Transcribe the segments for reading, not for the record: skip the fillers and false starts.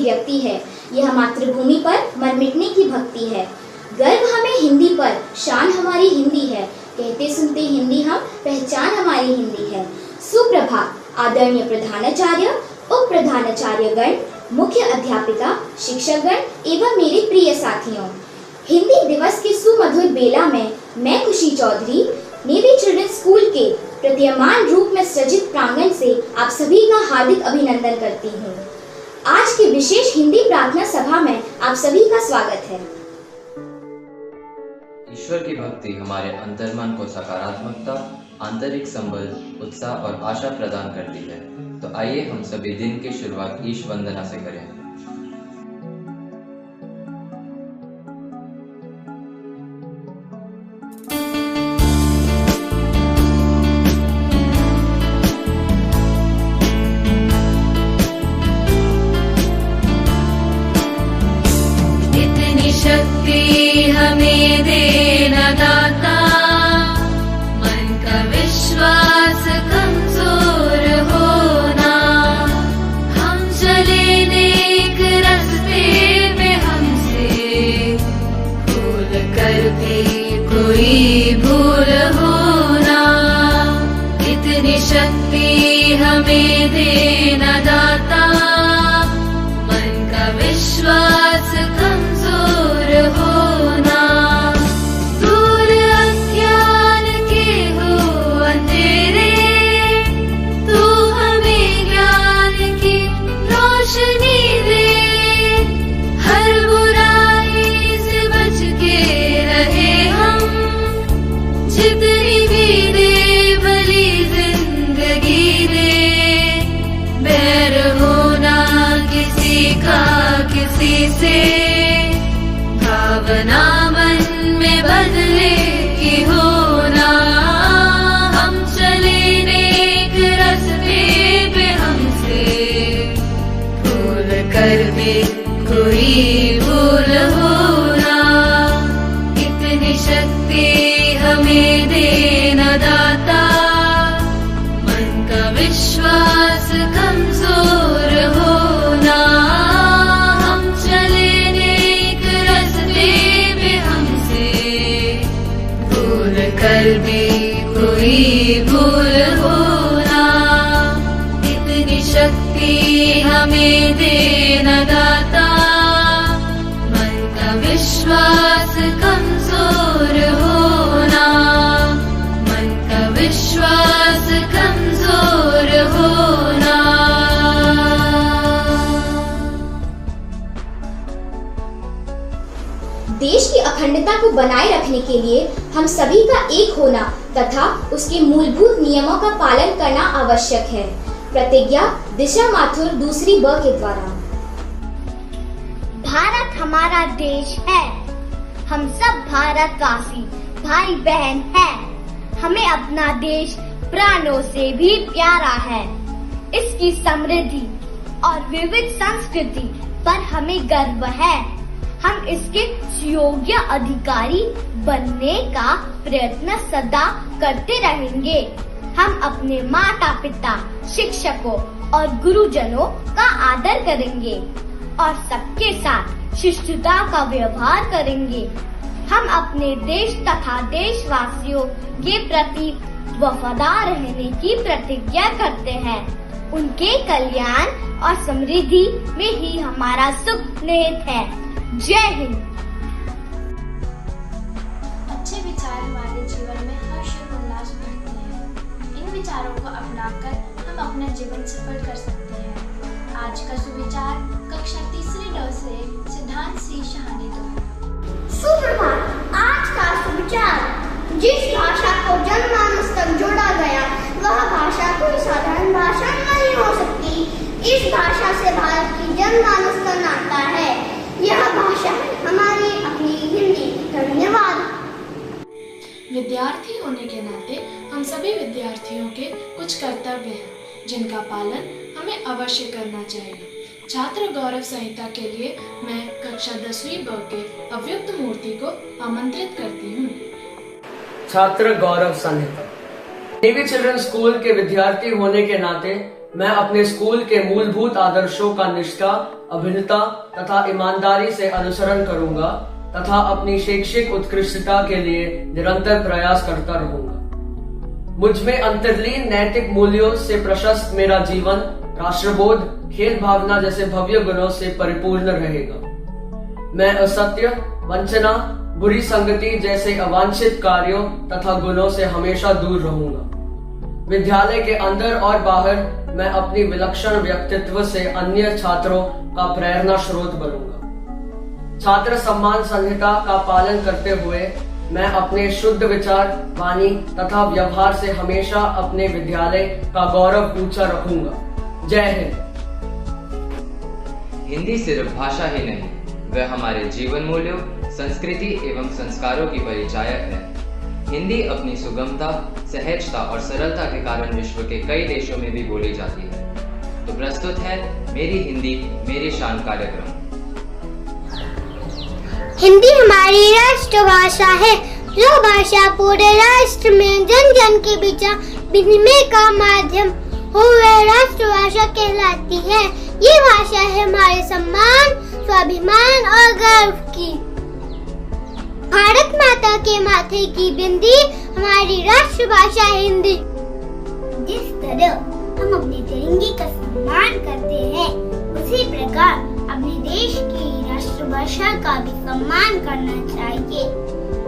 अभिव्यक्ति है। यह मातृभूमि पर मर मिटने की भक्ति है। गर्व हमें हिंदी पर, शान हमारी हिंदी है। कहते सुनते हिंदी हम, पहचान हमारी हिंदी है। सुप्रभात आदरणीय प्रधानाचार्य, उप प्रधानाचार्यगण, मुख्य अध्यापिका, शिक्षकगण एवं मेरे प्रिय साथियों। हिंदी दिवस के सुमधुर बेला में मैं खुशी चौधरी नेवी चिल्ड्रन स्कूल के प्रतीयमान रूप में सज्जित प्रांगण से आप सभी का हार्दिक अभिनंदन करती हूँ। आज की विशेष हिंदी प्रार्थना सभा में आप सभी का स्वागत है। ईश्वर की भक्ति हमारे अंतर्मन को सकारात्मकता, आंतरिक संबल, उत्साह और आशा प्रदान करती है। तो आइए हम सभी दिन की शुरुआत ईश वंदना से करें। इतनी शक्ति हमें देना दाता, मन का विश्वास कमजोर होना। हम चले नेक रास्ते में हमसे भूल कर भी कोई भूल होना। इतनी शक्ति हमें देना दाता, मन का विश्वास कमजोर होना। दूर अज्ञान के हो अंधेरे, तू हमें ज्ञान की रोशनी दे। हर बुराई से बच के रहे हम, जितनी भी दे भली जिंदगी दे। बैर होना किसी का किसी से, भावना मन में बदले की होना। हम चले नेक रास्ते पे हमसे भूल कर भी कोई भूल होना। इतनी शक्ति हमें देना दाता, मन का विश्वास कमजोर होना। हम चले नेक रास्ते पे हमसे भूल कर भी कोई भूल होना। इतनी शक्ति हमें देना दाता, मन का विश्वास कमजोर होना। मन का विश्वास कमजोर होना। देश की अखंडता को बनाए रखने के लिए हम सभी का एक होना तथा उसके मूलभूत नियमों का पालन करना आवश्यक है। प्रतिज्ञा दिशा माथुर दूसरी ब के द्वारा। भारत हमारा देश है, हम सब भारतवासी भाई बहन हैं। हमें अपना देश प्राणों से भी प्यारा है। इसकी समृद्धि और विविध संस्कृति पर हमें गर्व है। हम इसके योग्य अधिकारी बनने का प्रयत्न सदा करते रहेंगे। हम अपने माता पिता, शिक्षकों और गुरुजनों का आदर करेंगे और सबके साथ शिष्टता का व्यवहार करेंगे। हम अपने देश तथा देशवासियों के प्रति वफादार रहने की प्रतिज्ञा करते हैं। उनके कल्याण और समृद्धि में ही हमारा सुख निहित है। जय हिंद। अच्छे विचार हमारे जीवन में हर्ष और उल्लास भरते हैं। इन विचारों को अपनाकर हम अपना जीवन सफल कर सकते हैं। आज का सुविचार कक्षा तीसरी ड से सिद्धांत सी शहानी द्वारा। सुप्रभात। आज का सुविचार, जिस भाषा को जनमानस तक जोड़ा गया वह भाषा कोई साधारण भाषा नहीं हो सकती। इस भाषा से भारत की जनमानस का नाता है। यह भाषा है हमारी अपनी हिंदी। धन्यवाद। विद्यार्थी होने के नाते हम सभी विद्यार्थियों के कुछ कर्तव्य हैं जिनका पालन हमें अवश्य करना चाहिए। छात्र गौरव संहिता के लिए मैं कक्षा 10वीं ब के अव्युक्त मूर्ति को आमंत्रित करती हूँ। छात्र गौरव संहिता। नेवी चिल्ड्रन स्कूल के विद्यार्थी होने के नाते मैं अपने स्कूल के मूलभूत आदर्शों का निष्ठा अभिन्नता तथा ईमानदारी से अनुसरण करूंगा तथा अपनी शैक्षिक उत्कृष्टता के लिए निरंतर प्रयास करता रहूंगा। मुझ में अंतर्लीन नैतिक मूल्यों से प्रशस्त मेरा जीवन राष्ट्रबोध, खेल भावना जैसे भव्य गुणों से परिपूर्ण रहेगा। मैं असत्य, वंचना, बुरी संगति जैसे अवांछित कार्यों तथा गुणों से हमेशा दूर रहूंगा। विद्यालय के अंदर और बाहर मैं अपनी विलक्षण व्यक्तित्व से अन्य छात्रों का प्रेरणा स्रोत बनूंगा। छात्र सम्मान संहिता का पालन करते हुए मैं अपने शुद्ध विचार, वाणी तथा व्यवहार से हमेशा अपने विद्यालय का गौरव ऊंचा रखूंगा। जय हिंद। हिंदी सिर्फ भाषा ही नहीं, वह हमारे जीवन मूल्यों, संस्कृति एवं संस्कारों की परिचायक है। हिंदी अपनी सुगमता, सहजता और सरलता के कारण विश्व के कई देशों में भी बोली जाती है। तो प्रस्तुत है मेरी हिंदी मेरी शान कार्यक्रम। हिंदी हमारी राष्ट्रभाषा है, जो भाषा पूरे राष्ट्र में जन जन के विचार विनिमय का माध्यम हो वह राष्ट्रभाषा कहलाती है। ये भाषा है हमारे सम्मान, स्वाभिमान और गर्व की। भारत माता के माथे की बिंदी हमारी राष्ट्रभाषा हिंदी। जिस तरह हम अपने तिरंगे का सम्मान करते हैं, उसी प्रकार अपने देश की राष्ट्रभाषा का भी सम्मान करना चाहिए।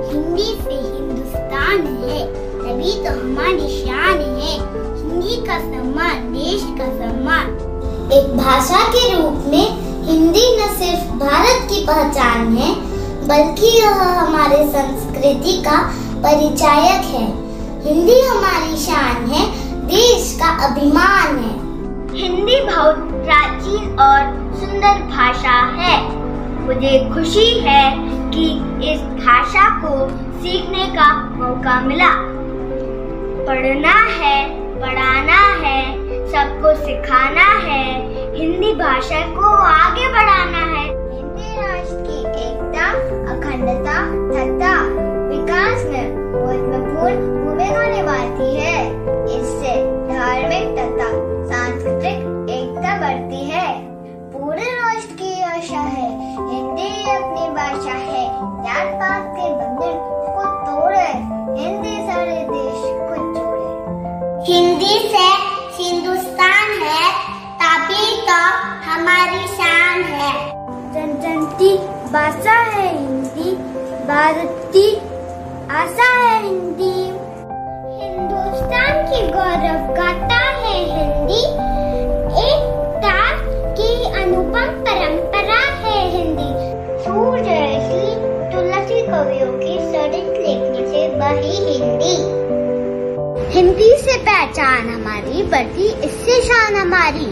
हिंदी से हिंदुस्तान है, तभी तो हमारी शान है। हिंदी का सम्मान देश का सम्मान। एक भाषा के रूप में हिंदी न सिर्फ भारत की पहचान है, बल्कि यह हमारे संस्कृति का परिचायक है। हिंदी हमारी शान है, देश का अभिमान है। हिंदी बहुत प्राचीन और सुंदर भाषा है। मुझे खुशी है कि इस भाषा को सीखने का मौका मिला। पढ़ना है, पढ़ाना है, सबको सिखाना है, हिंदी भाषा को आगे बढ़ाना है। हिंदी राष्ट्र की एकता, अखंडता तथा विकास में महत्वपूर्ण भूमिका निभाती है। इससे धार्मिक तथा सांस्कृतिक एकता बढ़ती है। पूरे राष्ट्र की आशा है, हिंदी अपनी भाषा है। जात पात के बंधन को तोड़े, हिंदी सारे देश को जोड़े। हिंदी से हिंदुस्तान है, तभी तो हमारी शान है। जन जन की भाषा है हिंदी, भारत की आशा है हिंदी। हिंदुस्तान की गौरव गाथा है हिंदी, एकता की अनुपम परंपरा है हिंदी। सूर्य जैसी तुलसी कवियों की सरित लिखने से बही हिंदी। हिंदी से पहचान हमारी बढ़ती, इससे शान हमारी।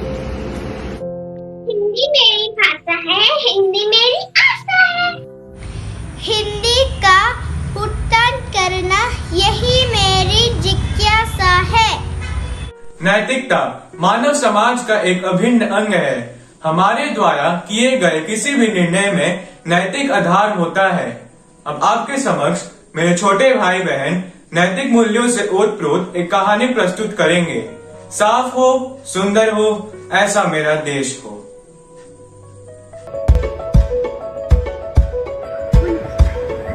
हिंदी मेरी भाषा है, हिंदी मेरी आशा है। हिंदी का उच्चारण करना यही मेरी जिज्ञासा है। नैतिकता मानव समाज का एक अभिन्न अंग है। हमारे द्वारा किए गए किसी भी निर्णय में नैतिक आधार होता है। अब आपके समक्ष मेरे छोटे भाई बहन नैतिक मूल्यों से ओतप्रोत एक कहानी प्रस्तुत करेंगे। साफ हो, सुंदर हो, ऐसा मेरा देश हो।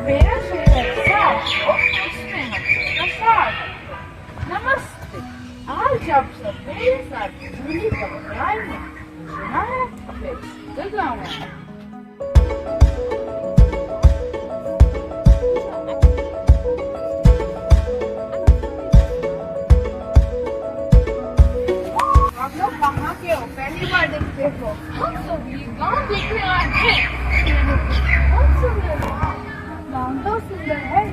मेरा शहर साफ हो, उसमें हम प्रसाद। नमस्ते, आज आप सब मेरे साथ हिंदी कविताएं में सुना है अपने जगह में। आप लोग कहाँ के हो? पहली बार देखते हो? हम सब ये गाँव देखने आए हैं। बहुत सुंदर गाँव तो सुंदर है,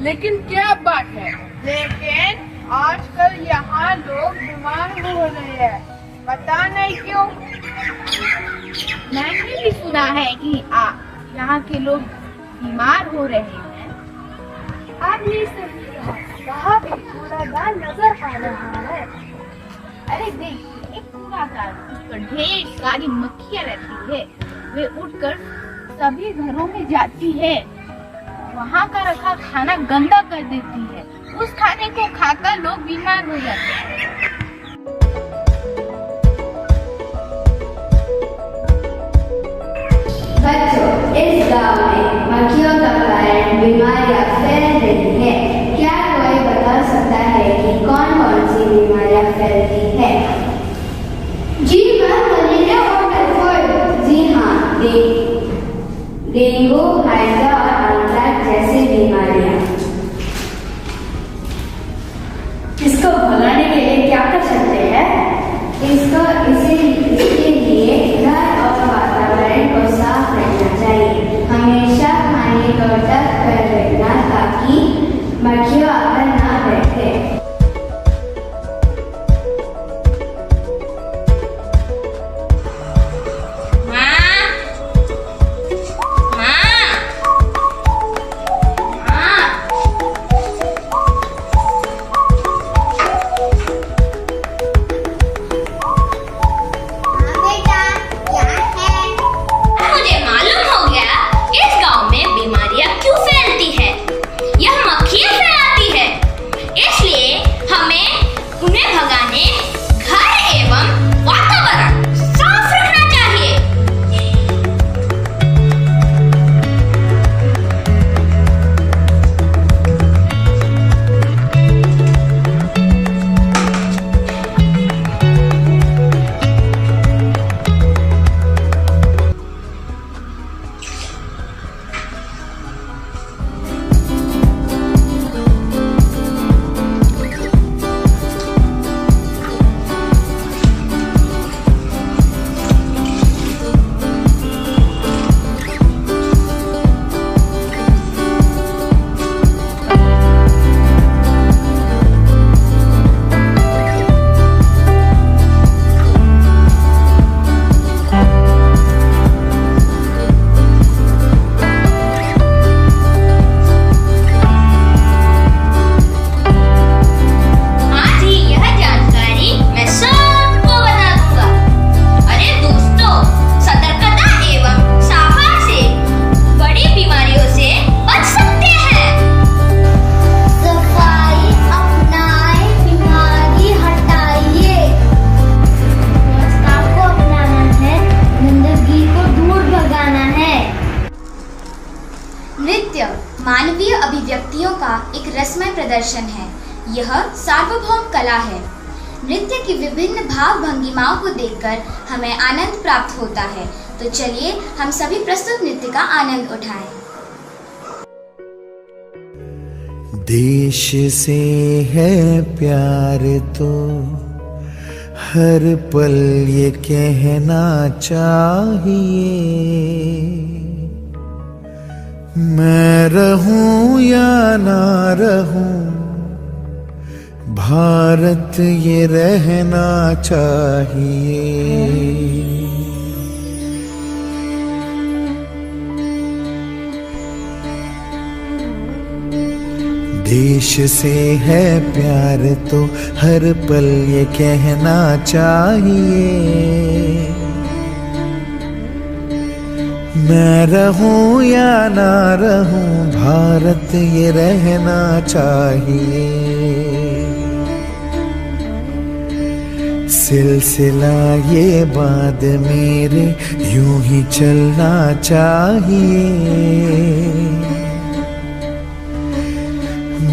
लेकिन क्या बात है? लेकिन आजकल यहाँ लोग बीमार हो रहे हैं, पता नहीं क्यों। मैंने भी सुना है कि यहाँ के लोग बीमार हो रहे हैं। अब ये सब कहाँ पे कूड़ादान नजर आ रहा है? अरे देख, एक कूड़ादान, उस पर ढेर सारी मक्खियाँ रहती है। वे उठकर सभी घरों में जाती है, वहाँ का रखा खाना गंदा कर देती है। उस खाने को खाकर लोग बीमार हो जाते हैं। बच्चों, इस गांव में मक्खियों का कारण बीमारियां फैल रही है। क्या कोई बता सकता है कि कौन कौन सी बीमारियां फैलती है? जी मैम, मलेरिया और टाइफाइड। जी हाँ, डेंगू, हैजा और एंथ्रेक्स जैसी बीमारियां। इसको भगाने के लिए क्या कर सकते हैं? इसके लिए घर और वातावरण को साफ रखना चाहिए। हमेशा खाने को ढक कर रखना ताकि मक्खियाँ आकर ना बैठे। मानवीय अभिव्यक्तियों का एक रसमय प्रदर्शन है। यह सार्वभौम कला है। नृत्य की विभिन्न भाव भंगिमाओं को देखकर हमें आनंद प्राप्त होता है। तो चलिए हम सभी प्रस्तुत नृत्य का आनंद उठाएं। देश से है प्यार तो हर पल ये कहना चाहिए, मैं रहूं या ना रहूं भारत ये रहना चाहिए। देश से है प्यार तो हर पल ये कहना चाहिए, मैं रहूं या ना रहूं भारत ये रहना चाहिए। सिलसिला ये बात मेरे यूं ही चलना चाहिए,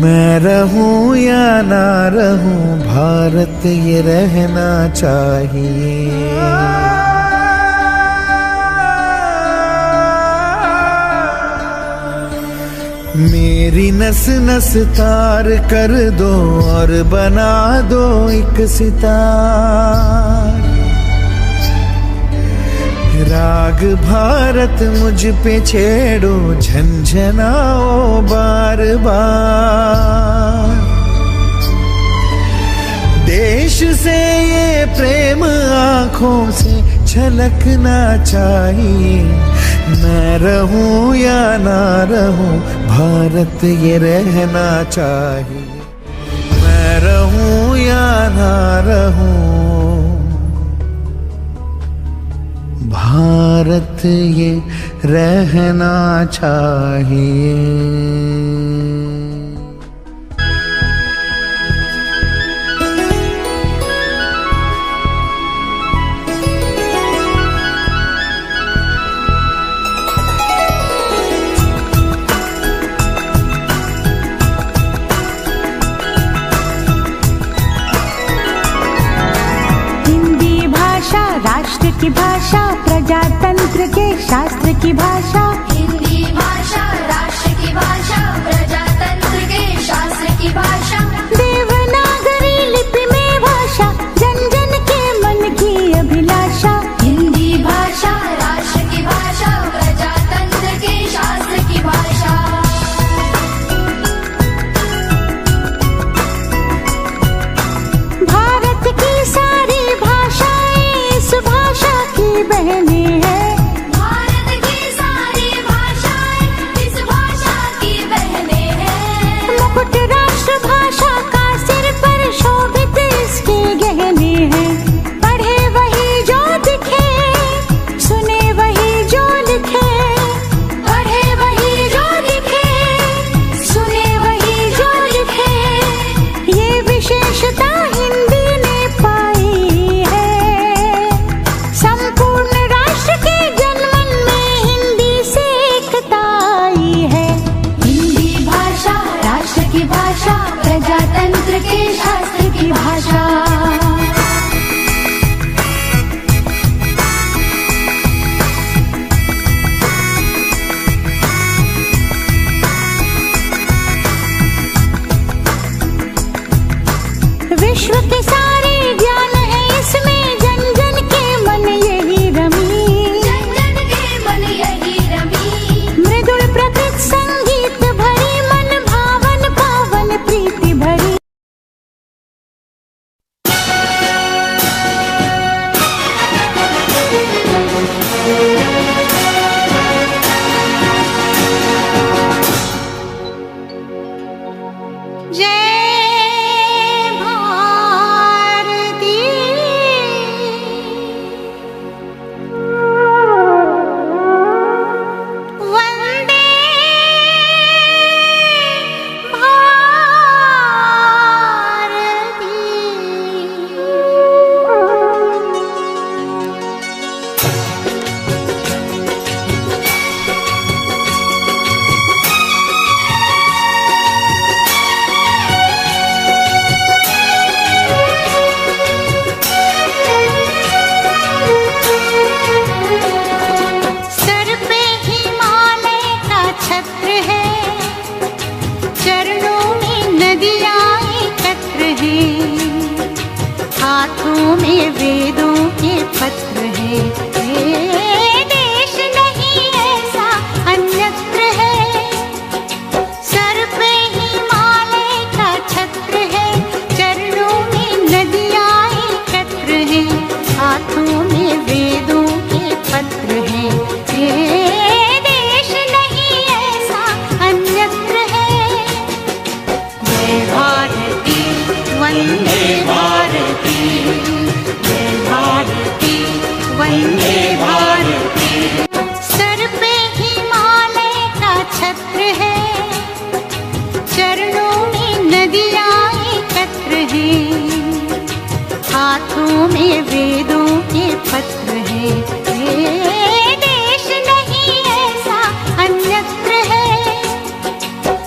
मैं रहूं या ना रहूं भारत ये रहना चाहिए। मेरी नस नस तार कर दो और बना दो एक सितार, राग भारत मुझ पे छेड़ो झंझनाओ बार बार। देश से ये प्रेम आँखों से छलकना चाहिए, मैं रहूं या ना रहूं भारत ये रहना चाहिए, मैं रहूं या ना रहूं भारत ये रहना चाहिए। की भाषा, प्रजातंत्र के शास्त्र की भाषा। हिंदी भाषा राष्ट्र की भाषा, प्रजातंत्र के शास्त्र की भाषा। देवनागरी लिपि में भाषा, जन जन के मन की अभिलाषा। हिंदी भाषा राष्ट्र की भाषा, प्रजातंत्र के शास्त्र की भाषा। भारत की सारी भाषाएं इस भाषा की बहनें हैं। भारत की सारी भाषाएं इस भाषा की बहनें हैं। मुकुट राष्ट्र भाषा का सिर पर शोभित इसके गहने हैं। पढ़े वही जो दिखे, सुने वही जो लिखे। पढ़े वही जो लिखे, सुने वही जो लिखे। ये विशेषता हिंदी ने पाई है। संपूर्ण राष्ट्र के जनमन में हिंदी से एकता आई है। हिंदी भाषा राष्ट्र की भाषा, प्रजातंत्र के शास्त्र की भाषा। विश्व के सारे ज्ञान है इसमें, जन जन के मन यही रमी। जन जन के मन यही रमी। मृदुल प्रकृत संगीत भरी, मन भावन पावन प्रीति भरी। जय भारती, वंदे सर पे हिमालय का छत्र है, चरणों में नदियाँ एकत्र हैं, हाथों में वेदों के पत्र हैं। ये देश नहीं ऐसा अन्यत्र है। सर पे हिमालय का छत्र है, चरणों में नदियाँ एकत्र हैं, हाथों में वेदों के पत्र हैं। ये देश नहीं ऐसा अन्यत्र है। जय भारती, वंदे भारती, जय भारती, वंदे भारती। सर पे हिमालय का छत्र है, चरणों में नदियाँ एकत्र हैं, हाथों में वेदों के पत्र हैं। ये देश नहीं ऐसा अन्यत्र है।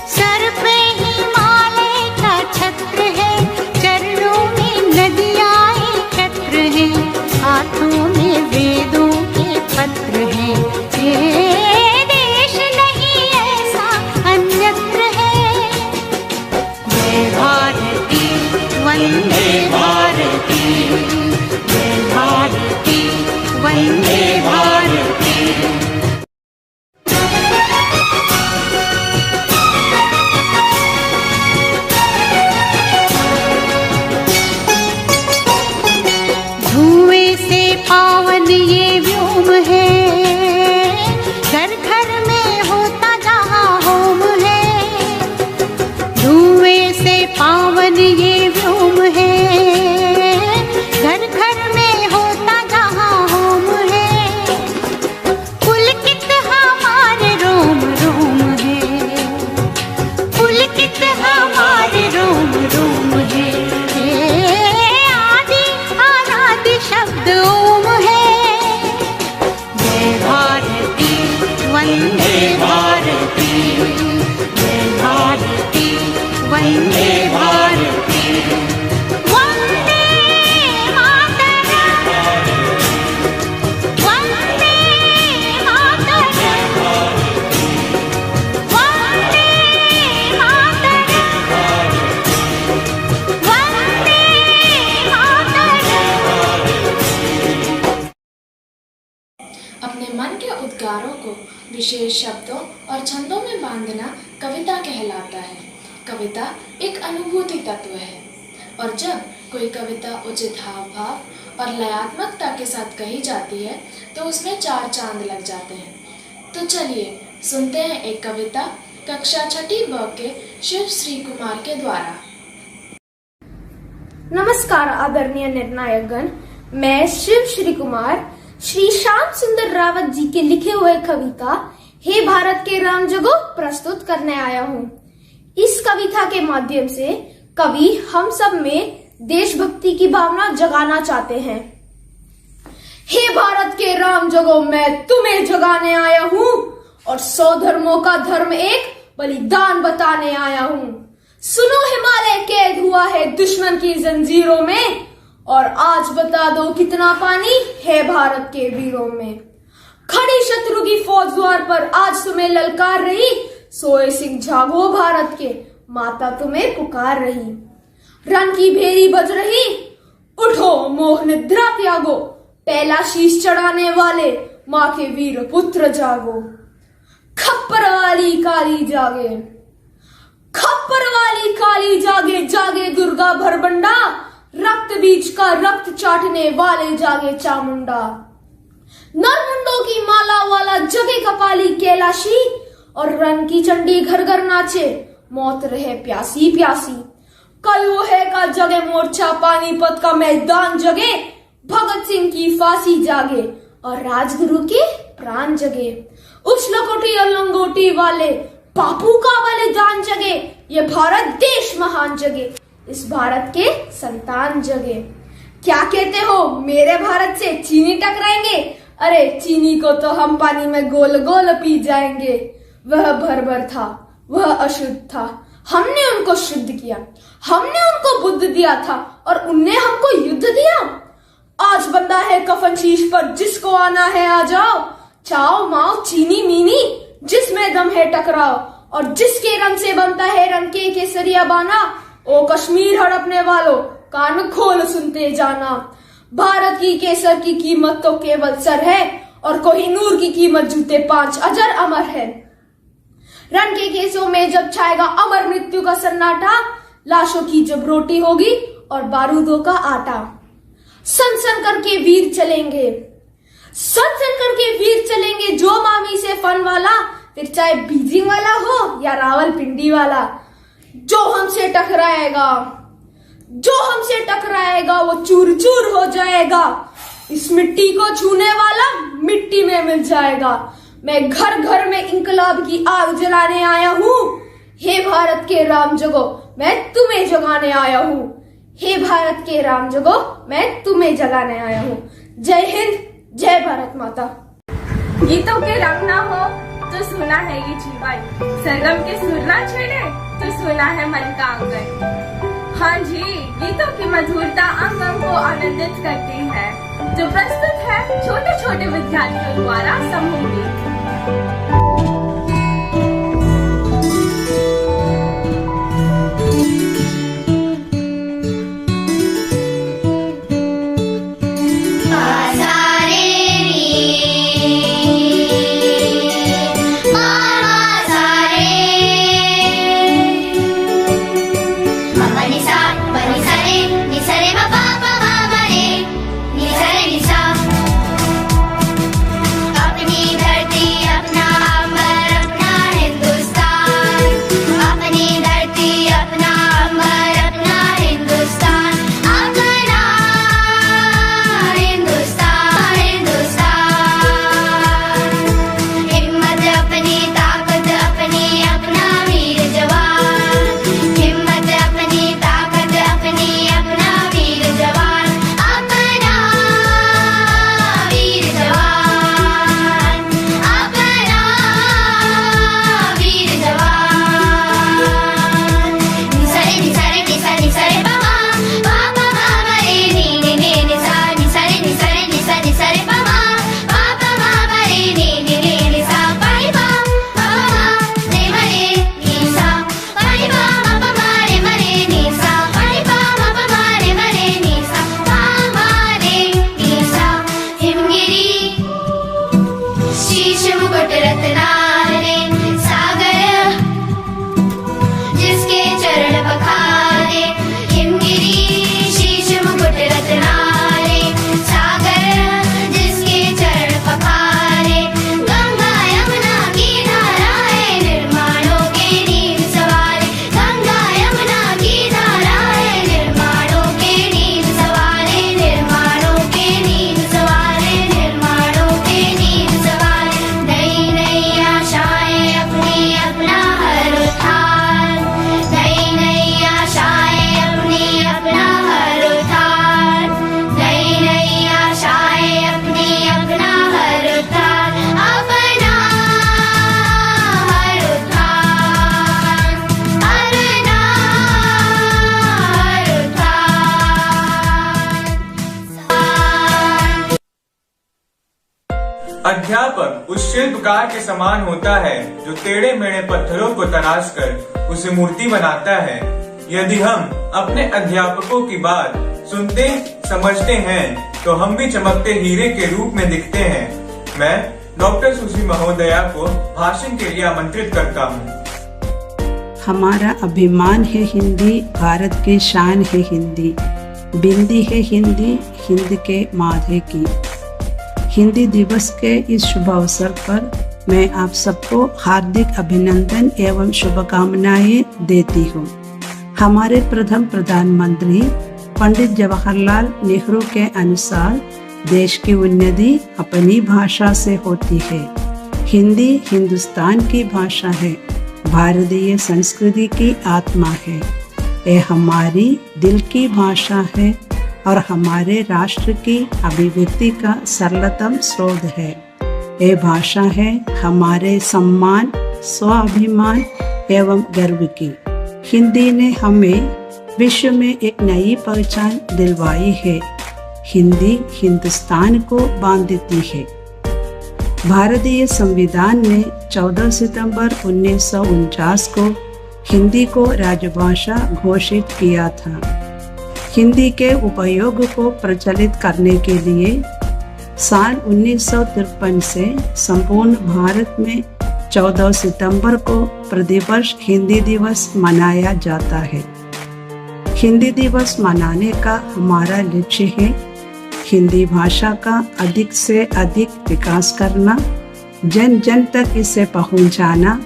सर पे हिमालय का छत्र है, चरणों में नदियाँ एकत्र हैं, हाथों में वेदों के पत्र हैं। ये देश नहीं ऐसा अन्यत्र है। जय भारती, वंदे भारती, जय भारती, वंदे भारती। धुएं से पावन ये व्योम है, घर घर में होता जहाँ होम है। धुएं से पावन ये व्योम है, घर घर में होता जहाँ होम है। पुलकित हमारे रोम रोम है, पुलकित हमारे रोम रोम है। आदि अनादि शब्द ओम है। जय भारती, वंदे भारती, जय भारती, वंदे भारती। वंदे मातरम, शब्दों और छंदों में बांधना कविता कहलाता है। कविता एक अनुभूति तत्व है और जब कोई कविता उचित हाव भाव और लयात्मकता के साथ कही जाती है तो उसमें 4 चांद लग जाते हैं। तो चलिए सुनते हैं एक कविता कक्षा 6ठी ब के शिव श्री कुमार के द्वारा। नमस्कार आदरणीय निर्णायकगण, मैं शिव श्री कुमार श्री श्याम सुंदर रावत जी के लिखे हुए कविता हे भारत के राम जगो प्रस्तुत करने आया हूँ। इस कविता के माध्यम से कवि हम सब में देशभक्ति की भावना जगाना चाहते हैं। हे भारत के राम जगो मैं तुम्हें जगाने आया हूँ और 100 धर्मों का धर्म एक बलिदान बताने आया हूँ। सुनो हिमालय कैद हुआ है दुश्मन की जंजीरों में और आज बता दो कितना पानी है भारत के वीरों में। खड़ी शत्रु की फौज द्वार पर आज तुम्हें ललकार रही, सोए सिंह जागो भारत के माता तुम्हें पुकार रही। रण की भेरी बज रही, उठो मोह निद्रा त्यागो, पहला शीश चढ़ाने वाले माँ के वीर पुत्र जागो। खप्पर वाली काली जागे, खप्पर वाली काली जागे, जागे दुर्गा भरबंडा, रक्त बीज का रक्त चाटने वाले जागे चामुंडा। नरमुंडों की माला वाला जगे कपाली कैलाशी और रण की चंडी घर घर नाचे, मौत रहे प्यासी प्यासी। कयो है का जगे मोर्चा, पानीपत का मैदान जगे, भगत सिंह की फांसी जागे और राजगुरु के प्राण जगे। उस लकोटी और लंगोटी वाले बापू का बलिदान जगे, ये भारत देश महान जगे, इस भारत के संतान जगे। क्या कहते हो मेरे भारत से चीनी टकराएंगे? अरे चीनी को तो हम पानी में गोल गोल पी जाएंगे। वह भरभर था, वह अशुद्ध था, हमने उनको शुद्ध किया, हमने उनको बुद्ध दिया था और उनने हमको युद्ध दिया। आज बंदा है कफन शीश पर, जिसको आना है आ जाओ, चाओ माओ चीनी मीनी, जिसमें दम है टकराओ और जिसके रंग से बनता है रंग के केसरिया बाना। ओ कश्मीर हड़पने वालों कान खोल सुनते जाना, भारत की केसर की कीमत तो केवल सर है और कोहिनूर की कीमत जूते 5 अजर अमर है। रण के केसों में जब छाएगा अमर मृत्यु का सन्नाटा, लाशों की जब रोटी होगी और बारूदों का आटा। सन सन करके वीर चलेंगे, सन सन करके वीर चलेंगे, जो मामी से फन वाला, फिर चाहे बीजिंग वाला हो या रावलपिंडी वाला। जो हमसे टकराएगा, जो हमसे टकराएगा वो चूर चूर हो जाएगा। इस मिट्टी को छूने वाला मिट्टी में मिल जाएगा। मैं घर घर में इंकलाब की आग जलाने आया हूँ। हे भारत के राम जगो मैं तुम्हें जगाने आया हूँ। हे भारत के राम जगो मैं तुम्हें जगाने आया हूँ। जय हिंद, जय भारत माता। गीतों के रंग ना हो तो सुना है ये जीवन, सरगम के सुर ना छेड़े तो सुना है मन का आंगन। हाँ जी, गीतों की मधुरता अंग अंग को आनंदित करती है, जो प्रस्तुत है छोटे छोटे विद्यार्थियों द्वारा समूह गीत। अपनी धरती अपना अध्यापक उस शिल्पकार के समान होता है जो टेढ़े मेढ़े पत्थरों को तराश कर उसे मूर्ति बनाता है। यदि हम अपने अध्यापकों की बात सुनते समझते हैं तो हम भी चमकते हीरे के रूप में दिखते हैं। मैं डॉक्टर सुश्री महोदया को भाषण के लिए आमंत्रित करता हूँ। हमारा अभिमान है हिंदी, भारत की शान है हिंदी, बिंदी है हिंदी, हिंद के माथे की। हिंदी दिवस के इस शुभ अवसर पर मैं आप सबको हार्दिक अभिनंदन एवं शुभकामनाएं देती हूँ। हमारे प्रथम प्रधानमंत्री पंडित जवाहरलाल नेहरू के अनुसार देश की उन्नति अपनी भाषा से होती है। हिंदी हिंदुस्तान की भाषा है, भारतीय संस्कृति की आत्मा है। यह हमारी दिल की भाषा है और हमारे राष्ट्र की अभिव्यक्ति का सरलतम स्रोत है। यह भाषा है हमारे सम्मान, स्वाभिमान एवं गर्व की। हिंदी ने हमें विश्व में एक नई पहचान दिलवाई है। हिंदी हिंदुस्तान को बांधती है। भारतीय संविधान ने 14 सितंबर 1949 को हिंदी को राजभाषा घोषित किया था। हिंदी के उपयोग को प्रचलित करने के लिए साल 1953 से संपूर्ण भारत में 14 सितंबर को प्रतिवर्ष हिंदी दिवस मनाया जाता है। हिंदी दिवस मनाने का हमारा लक्ष्य है हिंदी भाषा का अधिक से अधिक विकास करना, जन जन तक इसे पहुंचाना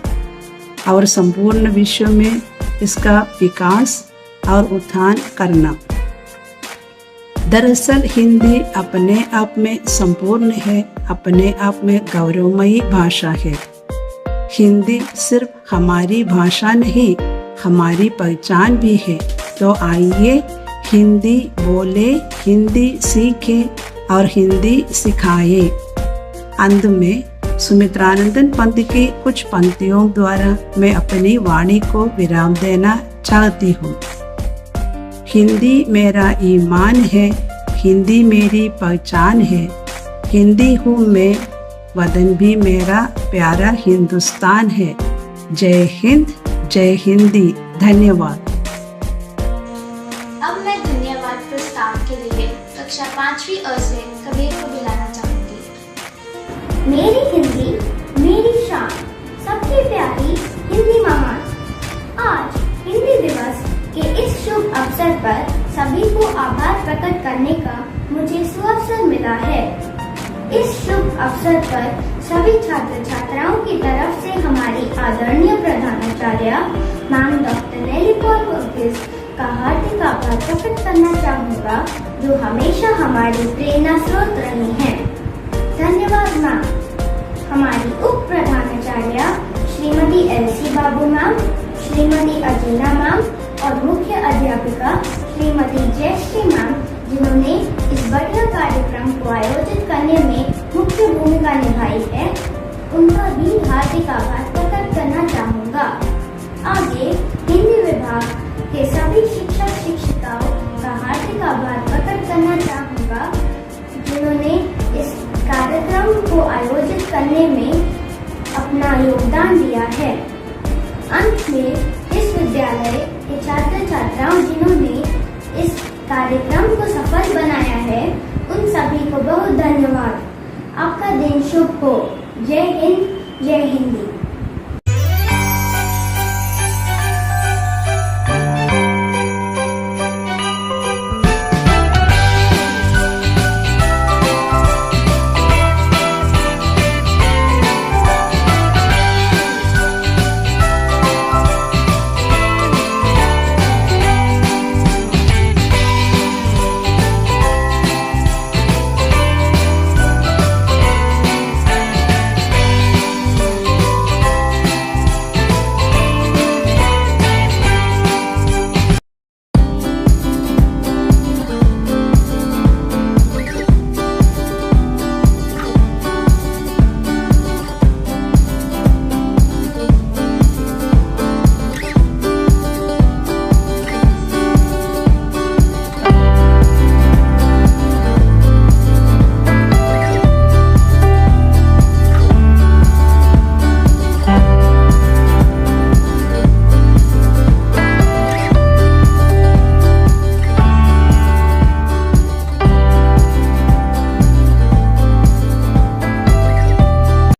और संपूर्ण विश्व में इसका विकास और उत्थान करना। दरअसल हिंदी अपने आप में संपूर्ण है, अपने आप में गौरवमयी भाषा है। हिंदी सिर्फ हमारी भाषा नहीं, हमारी पहचान भी है। तो आइए हिंदी बोले, हिंदी सीखे और हिंदी सिखाए। अंत में सुमित्रानंदन पंत की कुछ पंक्तियों द्वारा मैं अपनी वाणी को विराम देना चाहती हूँ। हिंदी मेरा ईमान है, हिंदी मेरी पहचान है, हिंदी हूँ मैं, वतन भी मेरा प्यारा हिंदुस्तान है। जय हिंद, जय हिंदी। धन्यवाद। अब मैं धन्यवाद प्रस्ताव के लिए कक्षा 5वीं अ से कबीर को बुलाना चाहूंगी। मेरी हिंदी मेरी शान, सबसे प्यारी हिंदी महान। आज हिंदी दिवस के इस शुभ अवसर पर सभी को आभार प्रकट करने का मुझे सुअवसर मिला है। इस शुभ अवसर पर सभी छात्र छात्राओं की तरफ से हमारी आदरणीय प्रधानाचार्य मैम डॉक्टर नेली पॉल वर्गीस का हार्दिक आभार प्रकट करना चाहूँगा, जो हमेशा हमारी प्रेरणा स्रोत रही हैं। धन्यवाद मैम। हमारी उप प्रधानाचार्य श्रीमती एलसी बाबू मैम, श्रीमती अजीना मैम और मुख्य अध्यापिका श्रीमती जयश्री मैम, जिन्होंने इस बढ़िया कार्यक्रम को आयोजित करने में मुख्य भूमिका निभाई है, उनका भी हार्दिक आभार प्रकट करना चाहूँगा। आगे हिंदी विभाग के सभी शिक्षक शिक्षिकाओं का हार्दिक आभार प्रकट करना चाहूँगा, जिन्होंने इस कार्यक्रम को आयोजित करने में अपना योगदान दिया है। अंत में इस विद्यालय के छात्र छात्राओं जिन्होंने इस कार्यक्रम को सफल बनाया है, उन सभी को बहुत धन्यवाद। आपका दिन शुभ हो। जय हिंद, जय हिंदी।